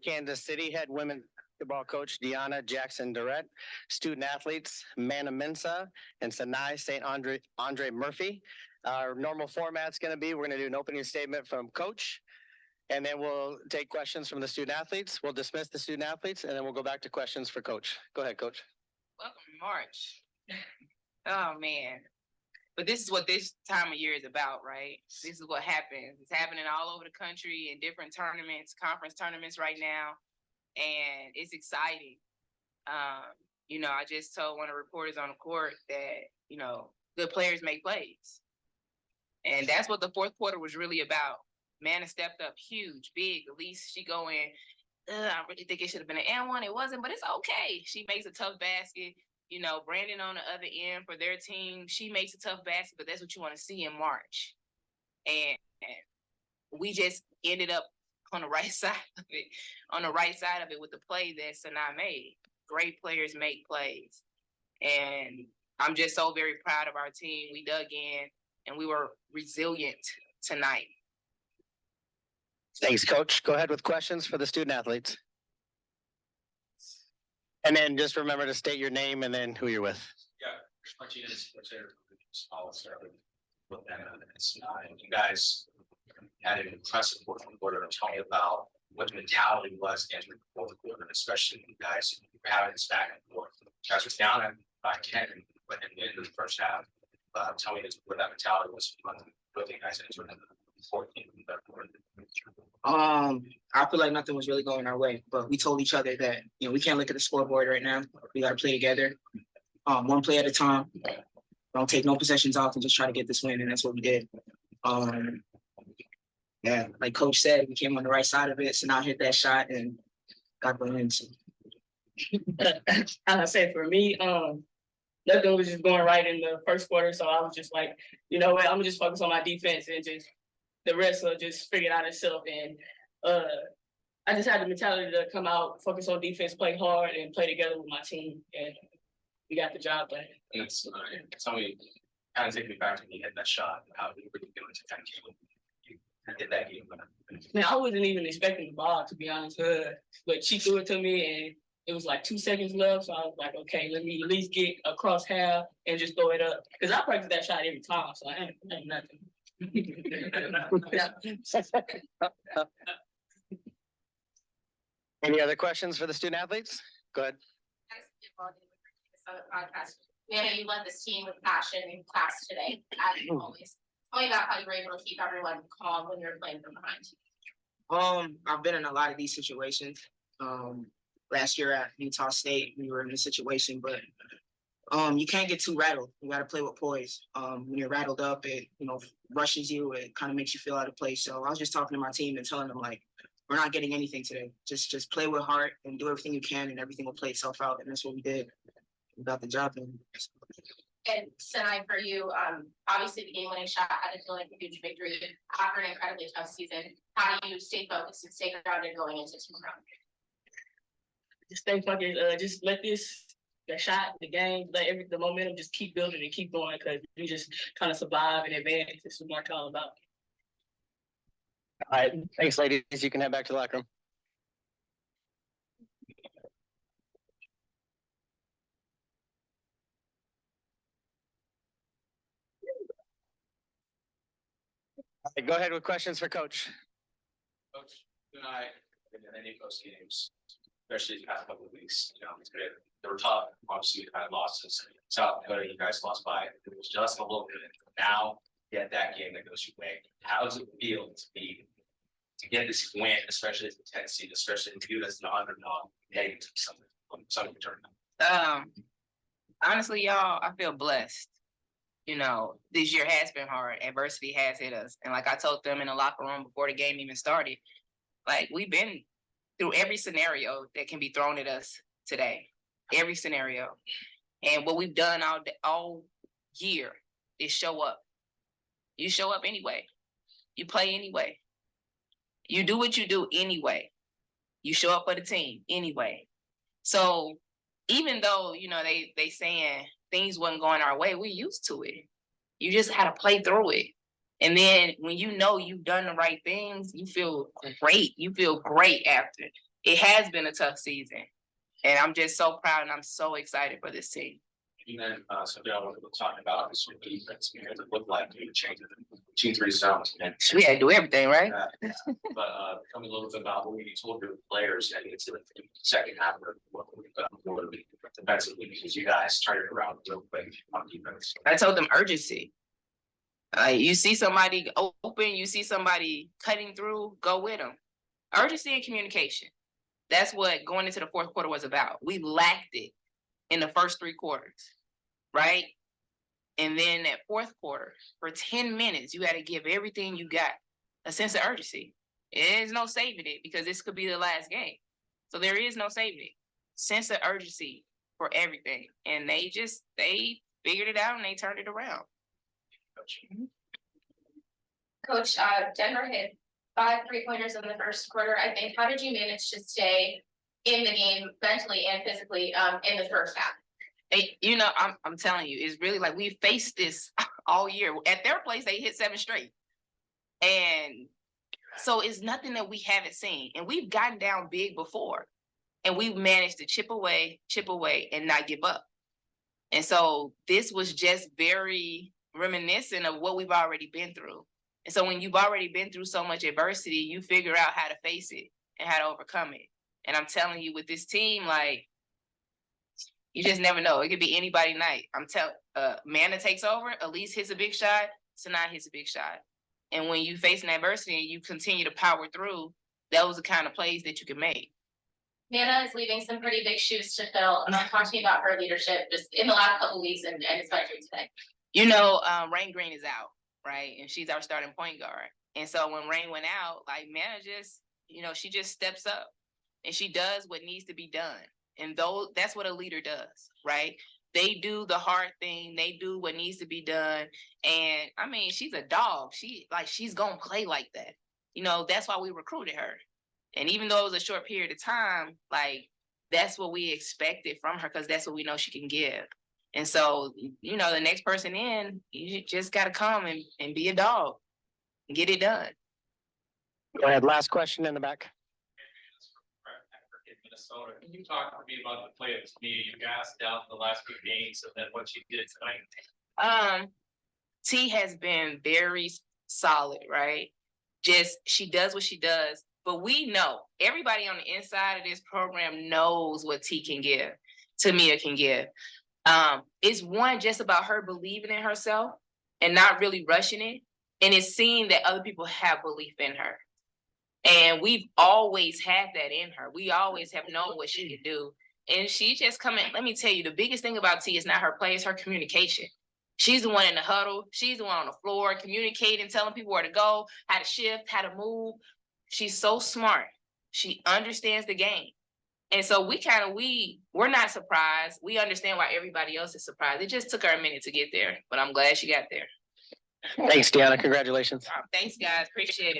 Kansas City head women's basketball coach Deanna Jackson Durrett, student athletes Manna Mensa and Sanai St. Andre Murphy. Our normal format's going to be we're going to do an opening statement from coach, and then we'll take questions from the student athletes. We'll dismiss the student athletes, and then we'll go back to questions for coach. Go ahead, coach. Welcome to March. Oh, man. But this is what this time of year is about, right? This is what happens. It's happening all over the country in different tournaments, conference tournaments right now. And it's exciting. I just told one of the reporters on the court that, good players make plays. And that's what the fourth quarter was really about. Manna stepped up huge, big. At least she going, I really think it should have been an and one. It wasn't, but it's okay. She makes a tough basket. Brandon on the other end for their team, she makes a tough basket, but that's what you want to see in March. And we just ended up on the right side of it, with the play that Sanaa made. Great players make plays. And I'm just so very proud of our team. We dug in and we were resilient tonight. Thanks, coach. Go ahead with questions for the student athletes. And then just remember to state your name and then who you're with. Yeah, Martinez, I'll start with them. You guys had an impressive fourth quarter. Tell me about what the mentality was entering the fourth quarter, especially you guys were having this back and forth. You guys were down by 10 but in the end of the first half. Tell me what that mentality was for you guys entering the fourth quarter. I feel like nothing was really going our way, but we told each other that we can't look at the scoreboard right now. We got to play together, one play at a time. Don't take no possessions off and just try to get this win, and that's what we did. Yeah, like Coach said, we came on the right side of it, so now hit that shot and got the win. So. As I said, for me, nothing was just going right in the first quarter, so I was just like, you know what, I'm gonna just focus on my defense and just the rest will just figure it out itself. And I just had the mentality to come out, focus on defense, play hard, and play together with my team. And we got the job done. And it's somebody kind of take me back to when you hit that shot. How were you feeling to kind of hit that game? Man, I wasn't even expecting the ball, to be honest. But she threw it to me, and it was like 2 seconds left. So I was like, okay, let me at least get across half and just throw it up. Because I practice that shot every time, so I ain't nothing. Any other questions for the student athletes? Go ahead. You led this team with passion in class today, as always. Tell me about how you were able to keep everyone calm when you're playing from behind. I've been in a lot of these situations. Last year at Utah State, we were in a situation, but you can't get too rattled. You got to play with poise. When you're rattled up, it rushes you. It kind of makes you feel out of place. So I was just talking to my team and telling them, like, we're not getting anything today. Just play with heart and do everything you can, and everything will play itself out. And that's what we did. We got the job done. And Sanai, for you, obviously the game-winning shot had to feel like a huge victory after an incredibly tough season. How do you stay focused and stay grounded going into tomorrow? Just stay fucking. Just let the shot, the game, the momentum just keep building and keep going, because we just kind of survive and advance. This is what I'm all about. All right, thanks, ladies. You can head back to the locker room. All right, go ahead with questions for Coach. Coach, tonight in any post games, especially the past couple of weeks, they were tough. Obviously, you kind of lost in South Dakota. You guys lost by it was just a little bit. Now, get that game that goes your way. How does it feel to get this win, especially as a 10th seed, especially if you as an underdog heading to some tournament? Honestly, y'all, I feel blessed. This year has been hard. Adversity has hit us. And like I told them in the locker room before the game even started, like, we've been through every scenario that can be thrown at us today. Every scenario. And what we've done all year is show up. You show up anyway. You play anyway. You do what you do anyway. You show up for the team anyway. So even though, they saying things wasn't going our way, we're used to it. You just had to play through it. And then when you know you've done the right things, you feel great. You feel great after. It has been a tough season. And I'm just so proud and I'm so excited for this team. And then, so Dale, we're talking about this defense, you know, it looked like you changed it, 2-3 zones. And We had to do everything, right? But tell me a little bit about what you told your players heading into the second half of what we defensively, because you guys turned it around real quick on defense. I told them urgency. You see somebody open, you see somebody cutting through, go with them. Urgency and communication. That's what going into the fourth quarter was about. We lacked it in the first 3 quarters, right? And then that fourth quarter, for 10 minutes, you got to give everything you got, a sense of urgency. There's no saving it because this could be the last game. So there is no saving it. Sense of urgency for everything. And they figured it out and they turned it around. Coach, Denver hit 5 3-pointers in the first quarter, I think. How did you manage to stay in the game mentally and physically in the first half? You know, I'm telling you, it's really like we faced this all year. At their place, they hit 7 straight. And so it's nothing that we haven't seen. And we've gotten down big before. And we've managed to chip away, and not give up. And so this was just very reminiscent of what we've already been through. And so when you've already been through so much adversity, you figure out how to face it and how to overcome it. And I'm telling you, with this team, like, you just never know. It could be anybody night. I'm telling, Mana takes over, Elise hits a big shot, Sanaa hits a big shot. And when you face an adversity and you continue to power through, those are the kind of plays that you can make. Mana is leaving some pretty big shoes to fill. Talk to me about her leadership just in the last couple of weeks and especially today. You know, Rain Green is out, right? And she's our starting point guard. And so when Rain went out, like, Mana just, you know, she just steps up and she does what needs to be done. And that's what a leader does, right? They do the hard thing. They do what needs to be done. And I mean, she's a dog. She's going to play like that. You know, that's why we recruited her. And even though it was a short period of time, like, that's what we expected from her because that's what we know she can give. And so, you know, the next person in, you just got to come and be a dog and get it done. Go ahead. Last question in the back. Minnesota. Can you talk to me about the play of T? You gassed down the last 2 games and then what you did tonight? T has been very solid, right? Just she does what she does. But we know, everybody on the inside of this program knows what T can give, Tamia can give. It's one just about her believing in herself and not really rushing it. And it's seeing that other people have belief in her. And we've always had that in her. We always have known what she can do. And she just coming, let me tell you, the biggest thing about T is not her play, it's her communication. She's the one in the huddle. She's the one on the floor communicating, telling people where to go, how to shift, how to move. She's so smart. She understands the game. And so we're not surprised. We understand why everybody else is surprised. It just took her a minute to get there, but I'm glad she got there. Thanks, Deanna. Congratulations. Thanks, guys. Appreciate it.